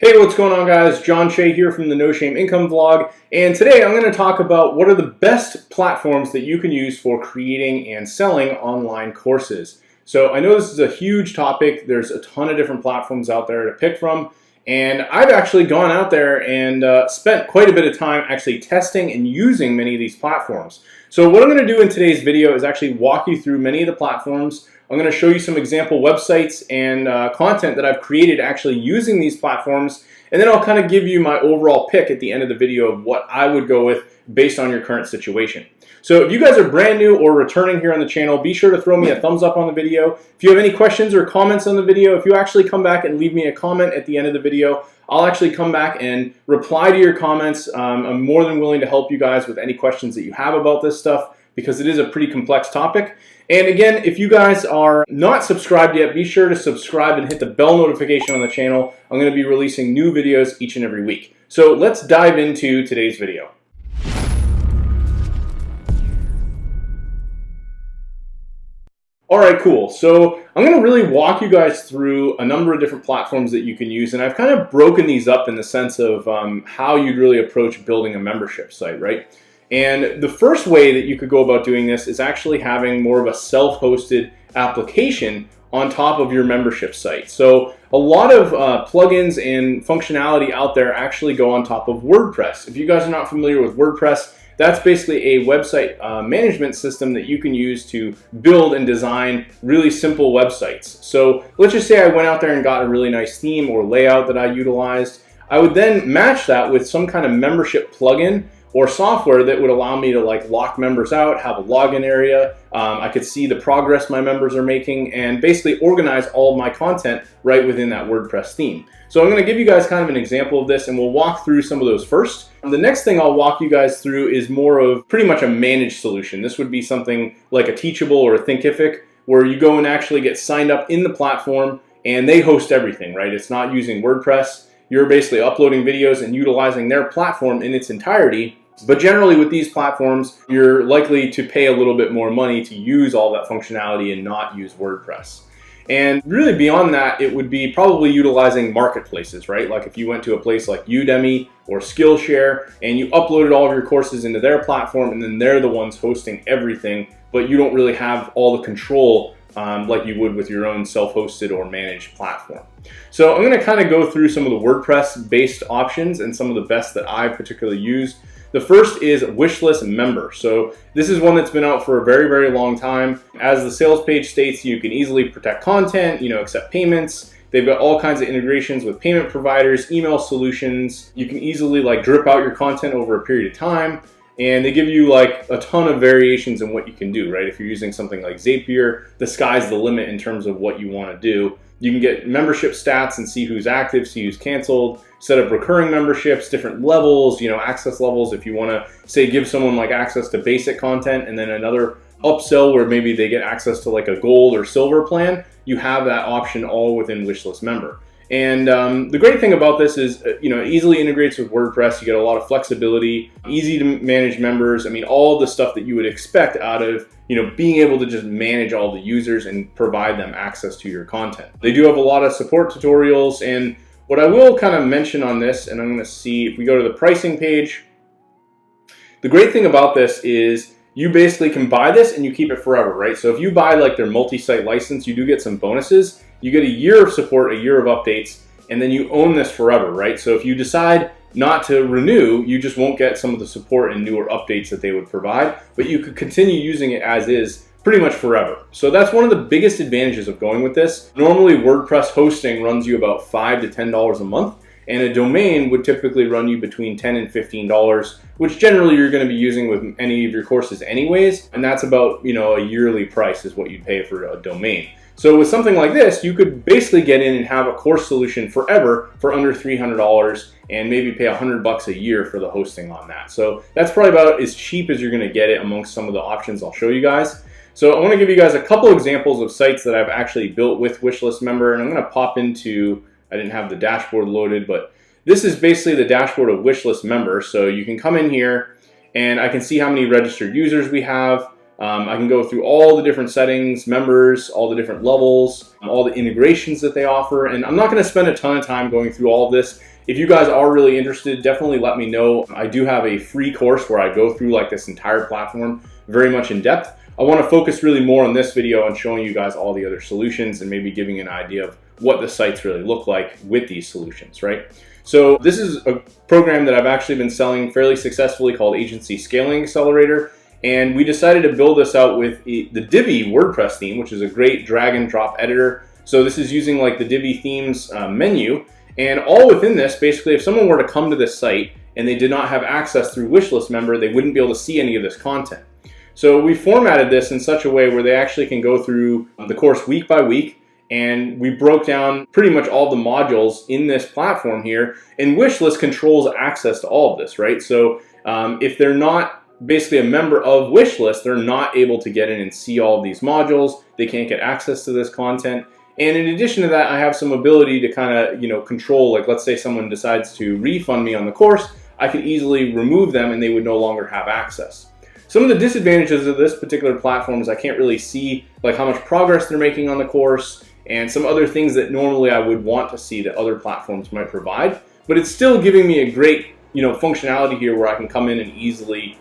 Hey, what's going on, guys? John Shea here from the No Shame Income Vlog, and today I'm going to talk about what are the best platforms that you can use for creating and selling online courses. So I know this is a huge topic. There's a ton of different platforms out there to pick from, and I've actually gone out there and spent quite a bit of time actually testing and using many of these platforms. So what I'm going to do in today's video is actually walk you through many of the platforms. I'm going to show you some example websites and content that I've created actually using these platforms, and then I'll kind of give you my overall pick at the end of the video of what I would go with based on your current situation. So if you guys are brand new or returning here on the channel, be sure to throw me a thumbs up on the video. If you have any questions or comments on the video, if you actually come back and leave me a comment at the end of the video, I'll actually come back and reply to your comments. I'm more than willing to help you guys with any questions that you have about this stuff, because it is a pretty complex topic. And again, if you guys are not subscribed yet, be sure to subscribe and hit the bell notification on the channel. I'm going to be releasing new videos each and every week. So let's dive into today's video. Alright, cool. So I'm going to really walk you guys through a number of different platforms that you can use, and I've kind of broken these up in the sense of how you'd really approach building a membership site, right? And the first way that you could go about doing this is actually having more of a self-hosted application on top of your membership site. So a lot of plugins and functionality out there actually go on top of WordPress. If you guys are not familiar with WordPress, that's basically a website management system that you can use to build and design really simple websites. So let's just say I went out there and got a really nice theme or layout that I utilized. I would then match that with some kind of membership plugin or software that would allow me to lock members out, have a login area. I could see the progress my members are making, and basically organize all of my content right within that WordPress theme. So I'm gonna give you guys kind of an example of this, and we'll walk through some of those first. The next thing I'll walk you guys through is more of pretty much a managed solution. This would be something like a Teachable or a Thinkific, where you go and actually get signed up in the platform and they host everything, right? It's not using WordPress. You're basically uploading videos and utilizing their platform in its entirety. But generally with these platforms, you're likely to pay a little bit more money to use all that functionality and not use WordPress. And really beyond that, it would be probably utilizing marketplaces, right? Like if you went to a place like Udemy or Skillshare and you uploaded all of your courses into their platform, and then they're the ones hosting everything, but you don't really have all the control like you would with your own self-hosted or managed platform. So I'm going to kind of go through some of the WordPress based options and some of the best that I particularly use. The first is Wishlist Member. So this is one that's been out for a very, very long time. As the sales page states, you can easily protect content, accept payments. They've got all kinds of integrations with payment providers, email solutions. You can easily drip out your content over a period of time. And they give you a ton of variations in what you can do, right? If you're using something like Zapier, the sky's the limit in terms of what you want to do. You can get membership stats and see who's active, see who's canceled, set up recurring memberships, different levels, access levels. If you want to say give someone access to basic content and then another upsell where maybe they get access to a gold or silver plan, you have that option all within Wishlist Member. And the great thing about this is, it easily integrates with WordPress. You get a lot of flexibility, easy to manage members. I mean, all the stuff that you would expect out of, being able to just manage all the users and provide them access to your content. They do have a lot of support tutorials, and what I will kind of mention on this, and I'm going to see if we go to the pricing page, the great thing about this is you basically can buy this and you keep it forever, right? So if you buy their multi-site license, you do get some bonuses. You get a year of support, a year of updates, and then you own this forever, right? So if you decide not to renew, you just won't get some of the support and newer updates that they would provide, but you could continue using it as is pretty much forever. So that's one of the biggest advantages of going with this. Normally WordPress hosting runs you about $5 to $10 a month, and a domain would typically run you between $10 and $15, which generally you're going to be using with any of your courses anyways, and that's about a yearly price is what you'd pay for a domain. So with something like this, you could basically get in and have a course solution forever for under $300 and maybe pay $100 a year for the hosting on that. So that's probably about as cheap as you're going to get it amongst some of the options I'll show you guys. So I want to give you guys a couple examples of sites that I've actually built with Wishlist Member, and I'm going to pop into, I didn't have the dashboard loaded, but this is basically the dashboard of Wishlist Member. So you can come in here and I can see how many registered users we have. I can go through all the different settings, members, all the different levels, all the integrations that they offer. And I'm not going to spend a ton of time going through all of this. If you guys are really interested, definitely let me know. I do have a free course where I go through like this entire platform very much in depth. I want to focus really more on this video on showing you guys all the other solutions and maybe giving an idea of what the sites really look like with these solutions, right? So this is a program that I've actually been selling fairly successfully called Agency Scaling Accelerator. And we decided to build this out with the Divi WordPress theme, which is a great drag and drop editor. So this is using like the Divi themes menu. And all within this, basically, if someone were to come to this site and they did not have access through Wishlist member, they wouldn't be able to see any of this content. So we formatted this in such a way where they actually can go through the course week by week. And we broke down pretty much all the modules in this platform here. And Wishlist controls access to all of this, right? So if they're not basically a member of Wishlist, they're not able to get in and see all of these modules. They can't get access to this content. And in addition to that, I have some ability to kind of, control, like let's say someone decides to refund me on the course, I could easily remove them and they would no longer have access. Some of the disadvantages of this particular platform is I can't really see like how much progress they're making on the course and some other things that normally I would want to see that other platforms might provide. But it's still giving me a great functionality here where I can come in and easily,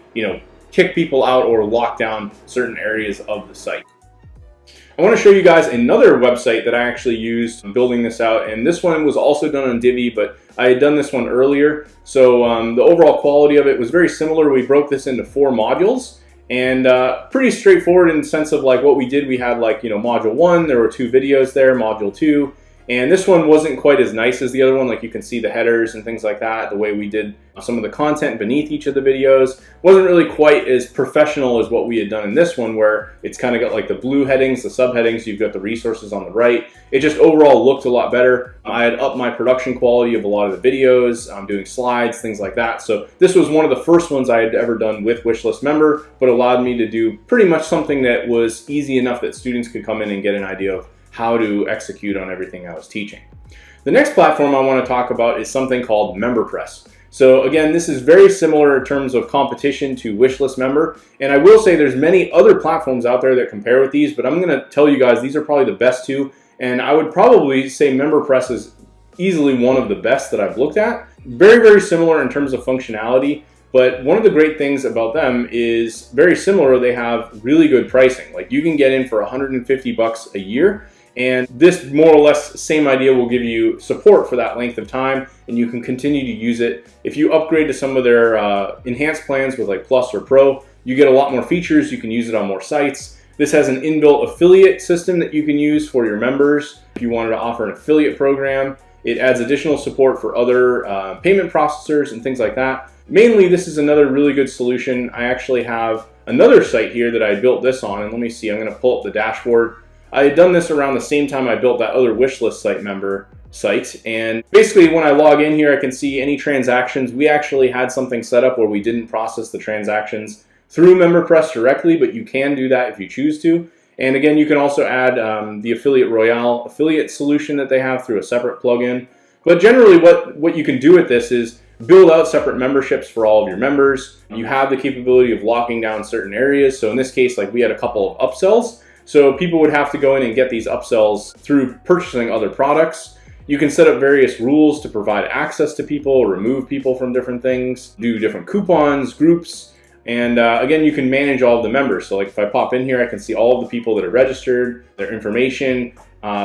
kick people out or lock down certain areas of the site. I want to show you guys another website that I actually used building this out, and this one was also done on Divi, but I had done this one earlier. So the overall quality of it was very similar. We broke this into 4 modules, and pretty straightforward in the sense of like what we did. We had like, module 1, there were 2 videos there, module 2. And this one wasn't quite as nice as the other one. Like you can see the headers and things like that. The way we did some of the content beneath each of the videos wasn't really quite as professional as what we had done in this one, where it's kind of got like the blue headings, the subheadings, you've got the resources on the right. It just overall looked a lot better. I had upped my production quality of a lot of the videos. I'm doing slides, things like that. So this was one of the first ones I had ever done with Wishlist member, but allowed me to do pretty much something that was easy enough that students could come in and get an idea of how to execute on everything I was teaching. The next platform I want to talk about is something called MemberPress. So again, this is very similar in terms of competition to Wishlist member. And I will say there's many other platforms out there that compare with these, but I'm going to tell you guys these are probably the best 2. And I would probably say MemberPress is easily one of the best that I've looked at. Very, very similar in terms of functionality. But one of the great things about them is very similar. They have really good pricing. Like you can get in for $150 a year. And this more or less same idea will give you support for that length of time, and you can continue to use it. If you upgrade to some of their enhanced plans with like Plus or Pro, you get a lot more features. You can use it on more sites. This has an inbuilt affiliate system that you can use for your members. If you wanted to offer an affiliate program, it adds additional support for other payment processors and things like that. Mainly, this is another really good solution. I actually have another site here that I built this on, and let me see, I'm going to pull up the dashboard. I had done this around the same time I built that other Wishlist site member site. And basically when I log in here, I can see any transactions. We actually had something set up where we didn't process the transactions through MemberPress directly, but you can do that if you choose to. And again, you can also add the Affiliate Royale affiliate solution that they have through a separate plugin. But generally what you can do with this is build out separate memberships for all of your members. You have the capability of locking down certain areas. So in this case, like we had a couple of upsells. So people would have to go in and get these upsells through purchasing other products. You can set up various rules to provide access to people, remove people from different things, do different coupons, groups, and again, you can manage all of the members. So like if I pop in here, I can see all of the people that are registered, their information,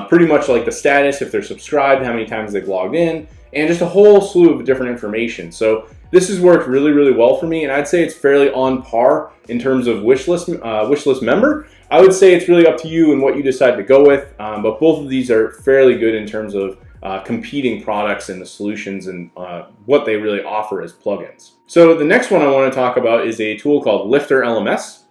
pretty much like the status, if they're subscribed, how many times they've logged in, and just a whole slew of different information. So this has worked really, really well for me, and I'd say it's fairly on par in terms of Wishlist member. I would say it's really up to you and what you decide to go with, but both of these are fairly good in terms of competing products and the solutions and what they really offer as plugins. So the next one I want to talk about is a tool called LifterLMS.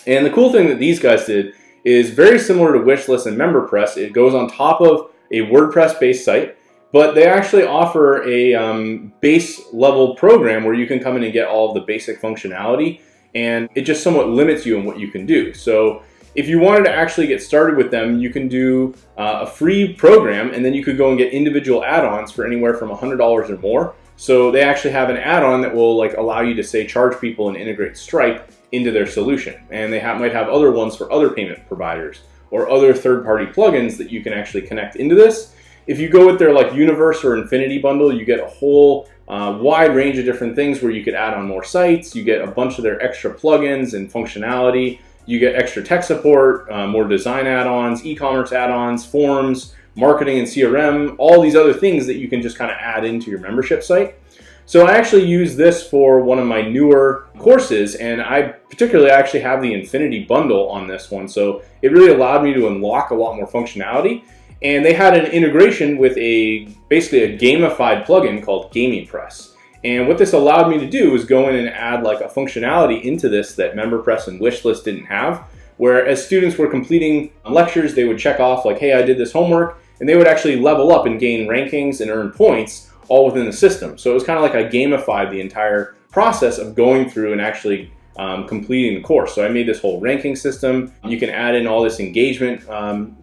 And the cool thing that these guys did is very similar to Wishlist and MemberPress. It goes on top of a WordPress-based site, but they actually offer a base level program where you can come in and get all of the basic functionality, and it just somewhat limits you in what you can do. So if you wanted to actually get started with them, you can do a free program, and then you could go and get individual add-ons for anywhere from $100 or more. So they actually have an add-on that will like allow you to say charge people and integrate Stripe into their solution. And they might have other ones for other payment providers or other third-party plugins that you can actually connect into this. If you go with their like Universe or Infinity bundle, you get a whole wide range of different things where you could add on more sites. You get a bunch of their extra plugins and functionality. You get extra tech support, more design add-ons, e-commerce add-ons, forms, marketing and CRM, all these other things that you can just kind of add into your membership site. So I actually use this for one of my newer courses, and I particularly actually have the Infinity bundle on this one. So it really allowed me to unlock a lot more functionality. And they had an integration with basically a gamified plugin called MemberPress. And what this allowed me to do was go in and add like a functionality into this that MemberPress and Wishlist didn't have, where as students were completing lectures, they would check off like, hey, I did this homework, and they would actually level up and gain rankings and earn points all within the system. So it was kind of like I gamified the entire process of going through and actually completing the course. So I made this whole ranking system. You can add in all this engagement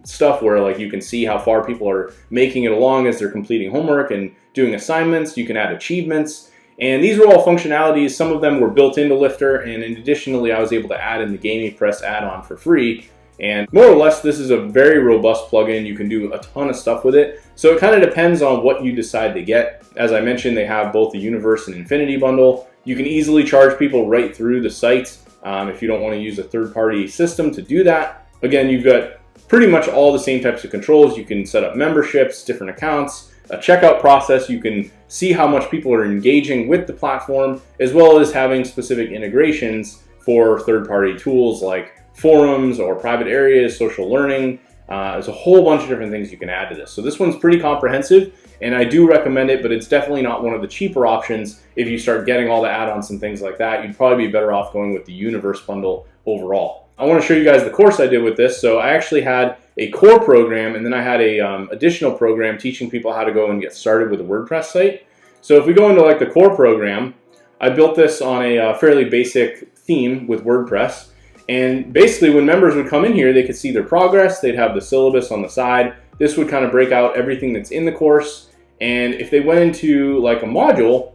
stuff where like you can see how far people are making it along as they're completing homework and doing assignments. You can add achievements. And these were all functionalities. Some of them were built into Lifter, and additionally I was able to add in the MemberPress add-on for free. And more or less, this is a very robust plugin. You can do a ton of stuff with it. So it kind of depends on what you decide to get. As I mentioned, they have both the Universe and Infinity bundle. You can easily charge people right through the site if you don't want to use a third-party system to do that. Again, you've got pretty much all the same types of controls. You can set up memberships, different accounts, a checkout process. You can see how much people are engaging with the platform, as well as having specific integrations for third-party tools like forums or private areas, social learning. There's a whole bunch of different things you can add to this. So this one's pretty comprehensive, and I do recommend it, but it's definitely not one of the cheaper options. If you start getting all the add-ons and things like that, you'd probably be better off going with the Universe bundle overall. I want to show you guys the course I did with this. So I actually had a core program, and then I had a additional program teaching people how to go and get started with a WordPress site. So if we go into like the core program, I built this on a fairly basic theme with WordPress. And basically when members would come in here, they could see their progress. They'd have the syllabus on the side. This would kind of break out everything that's in the course. And if they went into like a module,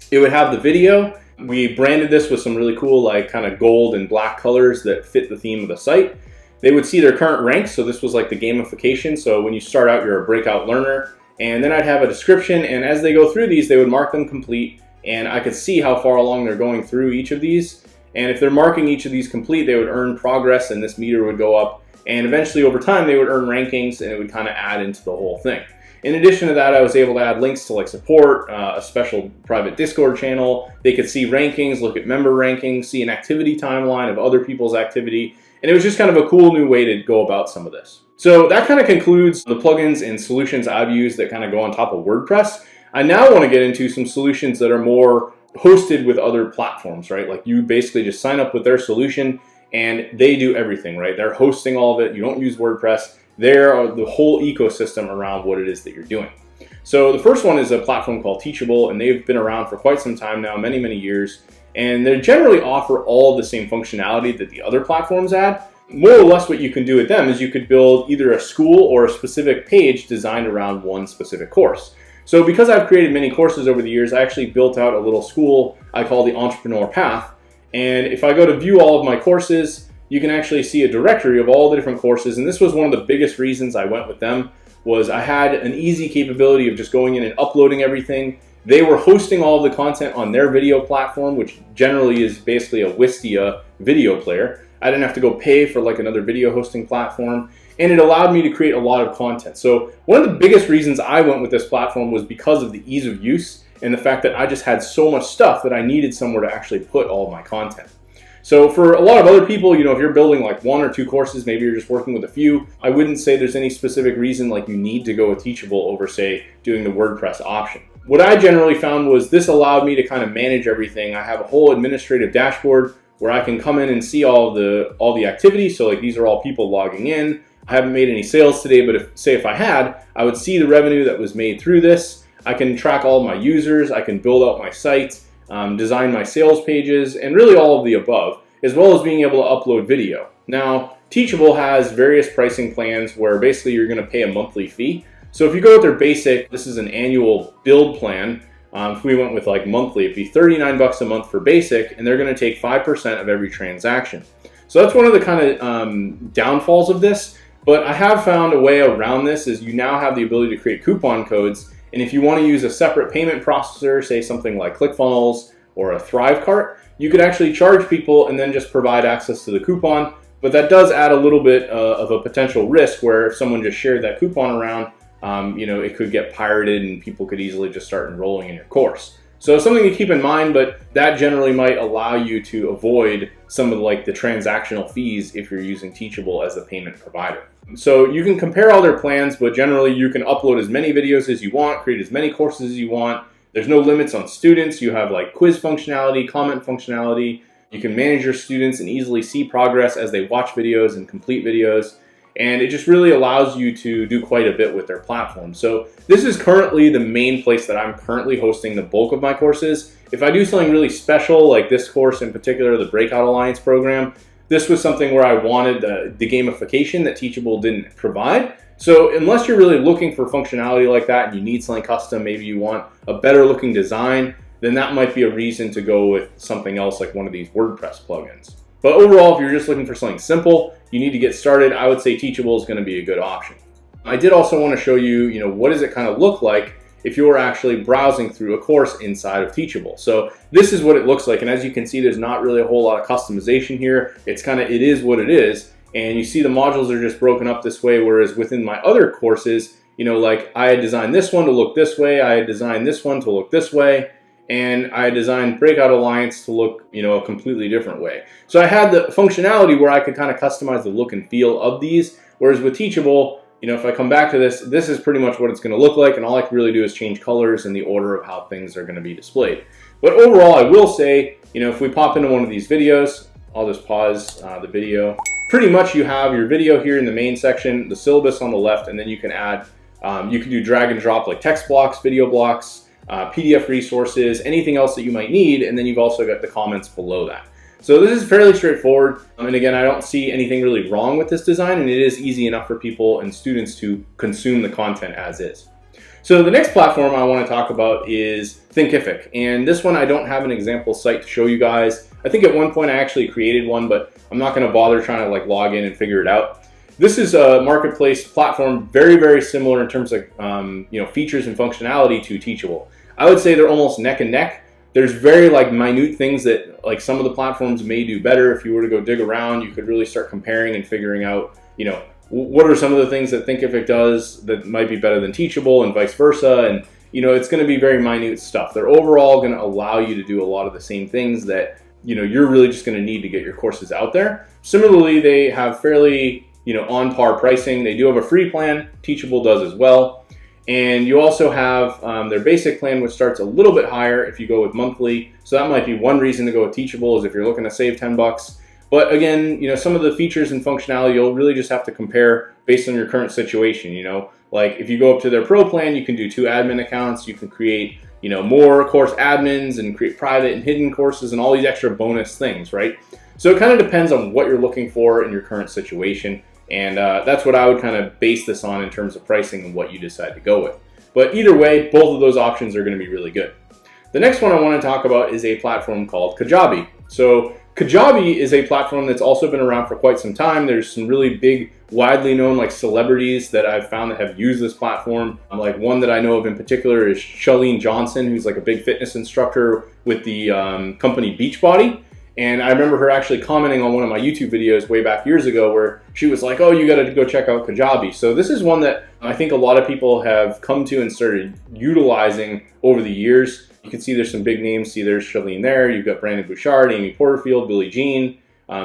it would have the video. We branded this with some really cool like kind of gold and black colors that fit the theme of the site. They would see their current ranks. So this was like the gamification. So when you start out, you're a breakout learner. And then I'd have a description. And as they go through these, they would mark them complete. And I could see how far along they're going through each of these. And if they're marking each of these complete, they would earn progress, and this meter would go up. And eventually over time, they would earn rankings, and it would kind of add into the whole thing. In addition to that, I was able to add links to like support, a special private Discord channel. They could see rankings, look at member rankings, see an activity timeline of other people's activity. And it was just kind of a cool new way to go about some of this. So that kind of concludes the plugins and solutions I've used that kind of go on top of WordPress. I now want to get into some solutions that are more hosted with other platforms, right? Like you basically just sign up with their solution and they do everything, right? They're hosting all of it. You don't use WordPress. They're the whole ecosystem around what it is that you're doing. So the first one is a platform called Teachable, and they've been around for quite some time now, many, many years. And they generally offer all of the same functionality that the other platforms add. More or less what you can do with them is you could build either a school or a specific page designed around one specific course. So because I've created many courses over the years, I actually built out a little school I call the Entrepreneur Path. And if I go to view all of my courses, you can actually see a directory of all the different courses. And this was one of the biggest reasons I went with them, was I had an easy capability of just going in and uploading everything. They were hosting all of the content on their video platform, which generally is basically a Wistia video player. I didn't have to go pay for like another video hosting platform. And it allowed me to create a lot of content. So one of the biggest reasons I went with this platform was because of the ease of use and the fact that I just had so much stuff that I needed somewhere to actually put all of my content. So for a lot of other people, you know, if you're building like one or two courses, maybe you're just working with a few, I wouldn't say there's any specific reason like you need to go with Teachable over, say, doing the WordPress option. What I generally found was this allowed me to kind of manage everything. I have a whole administrative dashboard where I can come in and see all the activity. So like these are all people logging in. I haven't made any sales today, but if I had, I would see the revenue that was made through this. I can track all my users. I can build out my site, design my sales pages, and really all of the above, as well as being able to upload video. Now, Teachable has various pricing plans where basically you're going to pay a monthly fee. So if you go with their basic, this is an annual build plan. If we went with like monthly, it'd be $39 a month for basic, and they're going to take 5% of every transaction. So that's one of the kind of downfalls of this. But I have found a way around this is you now have the ability to create coupon codes. And if you want to use a separate payment processor, say something like ClickFunnels or a Thrivecart, you could actually charge people and then just provide access to the coupon. But that does add a little bit of a potential risk where if someone just shared that coupon around, it could get pirated and people could easily just start enrolling in your course. So something to keep in mind, but that generally might allow you to avoid some of like the transactional fees if you're using Teachable as a payment provider. So you can compare all their plans, but generally you can upload as many videos as you want, create as many courses as you want. There's no limits on students. You have like quiz functionality, comment functionality. You can manage your students and easily see progress as they watch videos and complete videos. And it just really allows you to do quite a bit with their platform. So this is currently the main place that I'm currently hosting the bulk of my courses. If I do something really special, like this course in particular, the Breakout Alliance program, this was something where I wanted the gamification that Teachable didn't provide. So unless you're really looking for functionality like that and you need something custom, maybe you want a better looking design, then that might be a reason to go with something else like one of these WordPress plugins. But overall, if you're just looking for something simple, you need to get started, I would say Teachable is going to be a good option. I did also want to show you, what does it kind of look like if you're actually browsing through a course inside of Teachable. So this is what it looks like. And as you can see, there's not really a whole lot of customization here. It is what it is. And you see the modules are just broken up this way, whereas within my other courses, like I had designed this one to look this way, I had designed this one to look this way, and I designed Breakout Alliance to look, a completely different way. So I had the functionality where I could kind of customize the look and feel of these, whereas with Teachable, if I come back to this is pretty much what it's going to look like, and all I can really do is change colors and the order of how things are going to be displayed. But overall, I will say, if we pop into one of these videos, I'll just pause the video. Pretty much you have your video here in the main section, the syllabus on the left, and then you can add, you can do drag and drop like text blocks, video blocks, PDF resources, anything else that you might need, and then you've also got the comments below that. So this is fairly straightforward, and again, I don't see anything really wrong with this design, and it is easy enough for people and students to consume the content as is. So the next platform I want to talk about is Thinkific, and this one I don't have an example site to show you guys. I think at one point I actually created one, but I'm not going to bother trying to like log in and figure it out. This is a marketplace platform, very, very similar in terms of features and functionality to Teachable. I would say they're almost neck and neck. There's very like minute things that like some of the platforms may do better. If you were to go dig around, you could really start comparing and figuring out, what are some of the things that Thinkific does that might be better than Teachable and vice versa. And, it's going to be very minute stuff. They're overall going to allow you to do a lot of the same things that, you're really just going to need to get your courses out there. Similarly, they have fairly, on par pricing. They do have a free plan. Teachable does as well. And you also have their basic plan, which starts a little bit higher if you go with monthly. So that might be one reason to go with Teachable, is if you're looking to save 10 bucks. But again, some of the features and functionality, you'll really just have to compare based on your current situation. Like if you go up to their pro plan, you can do 2 admin accounts. You can create, more course admins and create private and hidden courses and all these extra bonus things, right? So it kind of depends on what you're looking for in your current situation. And that's what I would kind of base this on in terms of pricing and what you decide to go with. But either way, both of those options are going to be really good. The next one I want to talk about is a platform called Kajabi. So Kajabi is a platform that's also been around for quite some time. There's some really big, widely known like celebrities that I've found that have used this platform. Like one that I know of in particular is Chalene Johnson, who's like a big fitness instructor with the company Beachbody. And I remember her actually commenting on one of my YouTube videos way back years ago where she was like, oh, you got to go check out Kajabi. So this is one that I think a lot of people have come to and started utilizing over the years. You can see there's some big names. See, there's Chalene there. You've got Brandon Bouchard, Amy Porterfield, Billie Jean,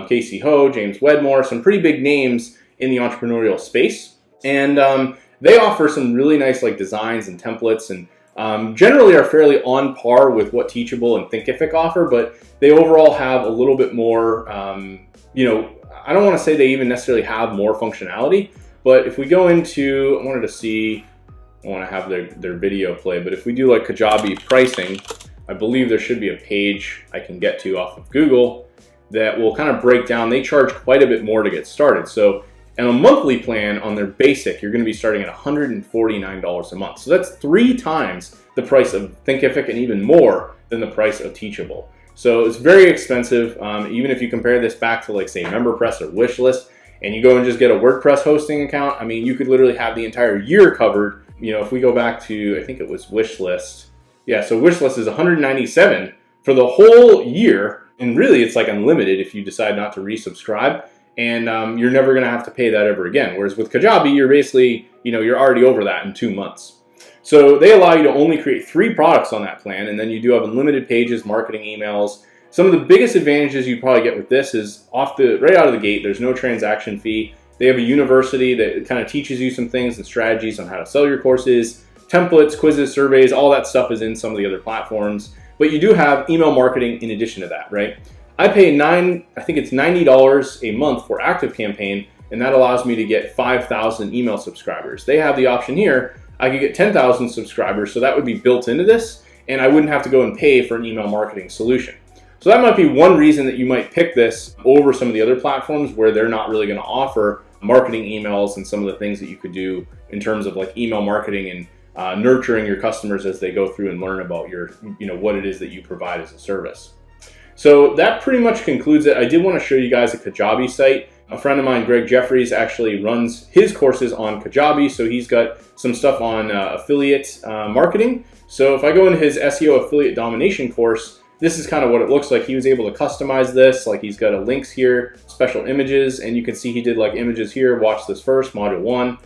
Casey Ho, James Wedmore, some pretty big names in the entrepreneurial space. And they offer some really nice like designs and templates, and generally are fairly on par with what Teachable and Thinkific offer, but they overall have a little bit more, I don't want to say they even necessarily have more functionality, but if we go into, I want to have their video play, but if we do like Kajabi pricing, I believe there should be a page I can get to off of Google that will kind of break down. They charge quite a bit more to get started. So in a monthly plan on their basic, you're going to be starting at $149 a month. So that's 3 times the the price of Thinkific and even more than the price of Teachable. So it's very expensive. Even if you compare this back to, like, say, MemberPress or Wishlist, and you go and just get a WordPress hosting account, I mean, you could literally have the entire year covered. You know, if we go back to, I think it was Wishlist. Yeah, so Wishlist is $197 for the whole year. And really, it's like unlimited if you decide not to resubscribe. And you're never going to have to pay that ever again. Whereas with Kajabi, you're basically, you know, you're already over that in 2 months. So they allow you to only create 3 products on that plan, and then you do have unlimited pages, marketing emails. Some of the biggest advantages you probably get with this is right out of the gate, there's no transaction fee. They have a university that kind of teaches you some things and strategies on how to sell your courses, templates, quizzes, surveys, all that stuff is in some of the other platforms. But you do have email marketing in addition to that, right? I pay I think it's $90 a month for ActiveCampaign, and that allows me to get 5,000 email subscribers. They have the option here, I could get 10,000 subscribers, so that would be built into this, and I wouldn't have to go and pay for an email marketing solution. So that might be one reason that you might pick this over some of the other platforms where they're not really going to offer marketing emails and some of the things that you could do in terms of like email marketing and nurturing your customers as they go through and learn about your, you know, what it is that you provide as a service. So that pretty much concludes it. I did want to show you guys a Kajabi site. A friend of mine, Greg Jeffries, actually runs his courses on Kajabi, so he's got some stuff on affiliate marketing. So if I go into his SEO affiliate domination course, this is kind of what it looks like. He was able to customize this, like he's got links here, special images, and you can see he did like images here, watch this first, module 1.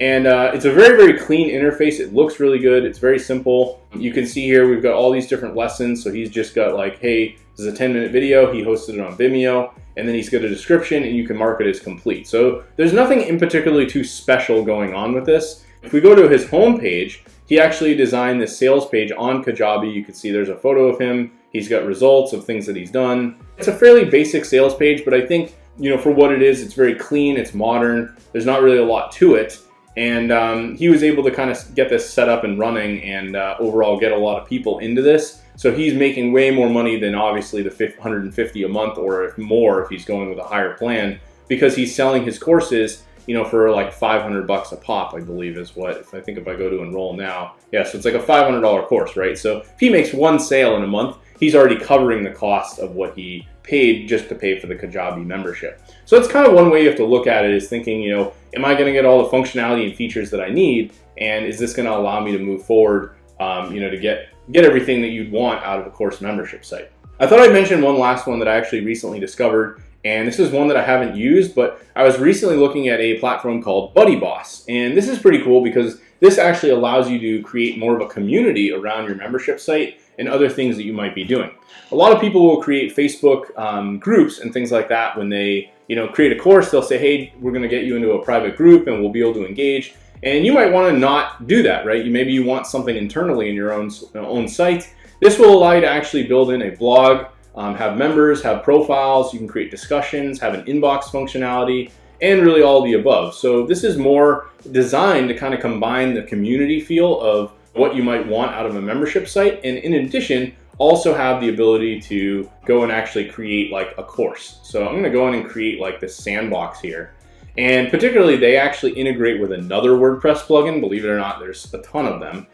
And it's a very, very clean interface. It looks really good. It's very simple. You can see here we've got all these different lessons. So he's just got like, hey, this is a 10-minute video. He hosted it on Vimeo. And then he's got a description, and you can mark it as complete. So there's nothing in particularly too special going on with this. If we go to his homepage, he actually designed this sales page on Kajabi. You can see there's a photo of him. He's got results of things that he's done. It's a fairly basic sales page, but I think, you know, for what it is, it's very clean, it's modern. There's not really a lot to it. And he was able to kind of get this set up and running and overall get a lot of people into this. So he's making way more money than obviously the $150 a month, or if more if he's going with a higher plan, because he's selling his courses, you know, for like $500 a pop, I believe is what, if I go to enroll now. Yeah, so it's like a $500 course, right? So if he makes one sale in a month, he's already covering the cost of what he paid just to pay for the Kajabi membership. So that's kind of one way you have to look at it, is thinking, you know, am I going to get all the functionality and features that I need? And is this going to allow me to move forward, you know, to get everything that you'd want out of a course membership site? I thought I'd mention one last one that I actually recently discovered, and this is one that I haven't used, but I was recently looking at a platform called BuddyBoss, and this is pretty cool because this actually allows you to create more of a community around your membership site and other things that you might be doing. A lot of people will create Facebook groups and things like that. When they, you know, create a course, they'll say, hey, we're going to get you into a private group and we'll be able to engage. And you might want to not do that, right? Maybe you want something internally in your own site. This will allow you to actually build in a blog, have members, have profiles, you can create discussions, have an inbox functionality, and really all of the above. So this is more designed to kind of combine the community feel of what you might want out of a membership site, and in addition, also have the ability to go and actually create like a course. So I'm going to go in and create like this sandbox here. And particularly, they actually integrate with another WordPress plugin. Believe it or not, there's a ton of them.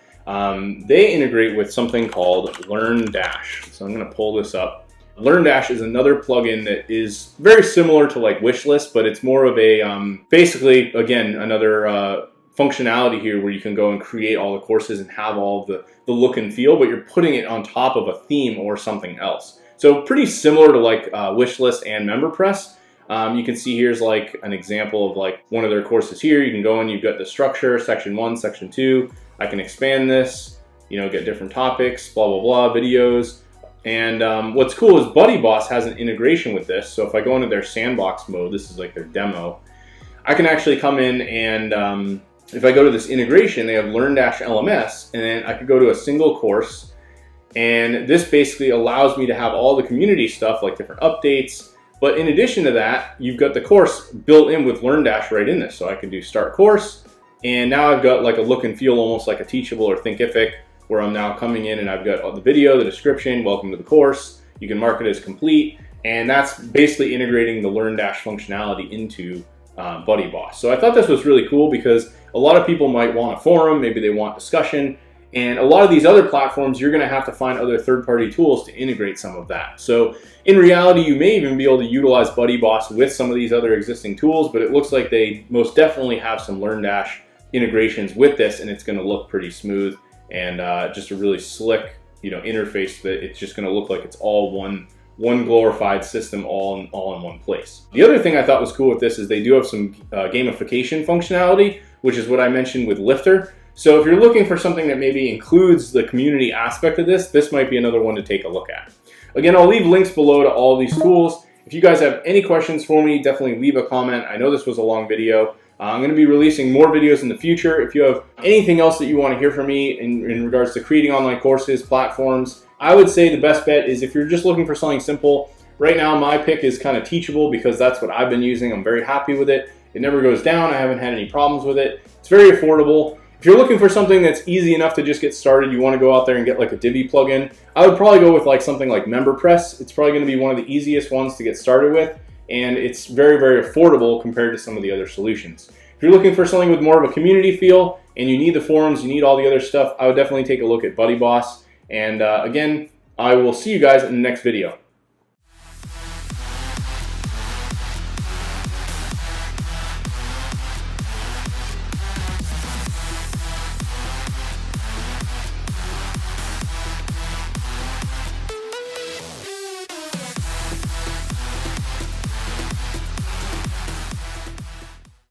They integrate with something called LearnDash. So I'm going to pull this up. LearnDash is another plugin that is very similar to like Wishlist, but it's more of a, basically, again, another functionality here where you can go and create all the courses and have all of the look and feel, but you're putting it on top of a theme or something else. So pretty similar to like Wishlist and MemberPress. You can see here's like an example of like one of their courses here. You can go in, you've got the structure, section 1, section 2. I can expand this, you know, get different topics, blah, blah, blah, videos. And what's cool is BuddyBoss has an integration with this. So if I go into their sandbox mode, this is like their demo, I can actually come in and if I go to this integration, they have LifterLMS, and then I could go to a single course. And this basically allows me to have all the community stuff like different updates. But in addition to that, you've got the course built in with LearnDash right in this. So I can do start course. And now I've got like a look and feel almost like a Teachable or Thinkific, where I'm now coming in and I've got the video, the description, welcome to the course. You can mark it as complete. And that's basically integrating the LearnDash functionality into BuddyBoss. So I thought this was really cool because a lot of people might want a forum, maybe they want discussion. And a lot of these other platforms, you're going to have to find other third-party tools to integrate some of that. So in reality, you may even be able to utilize BuddyBoss with some of these other existing tools, but it looks like they most definitely have some LearnDash integrations with this, and it's going to look pretty smooth and just a really slick, interface that it's just going to look like it's all one glorified system all in one place. The other thing I thought was cool with this is they do have some gamification functionality, which is what I mentioned with Lifter. So if you're looking for something that maybe includes the community aspect of this might be another one to take a look at. Again, I'll leave links below to all these tools. If you guys have any questions for me, definitely leave a comment. I know this was a long video. I'm going to be releasing more videos in the future. If you have anything else that you want to hear from me in regards to creating online courses, platforms, I would say the best bet is if you're just looking for something simple. Right now, my pick is kind of Teachable because that's what I've been using. I'm very happy with it. It never goes down. I haven't had any problems with it. It's very affordable. If you're looking for something that's easy enough to just get started, you want to go out there and get like a Divi plugin, I would probably go with like something like MemberPress. It's probably going to be one of the easiest ones to get started with, and it's very, very affordable compared to some of the other solutions. If you're looking for something with more of a community feel and you need the forums, you need all the other stuff, I would definitely take a look at BuddyBoss. And again, I will see you guys in the next video.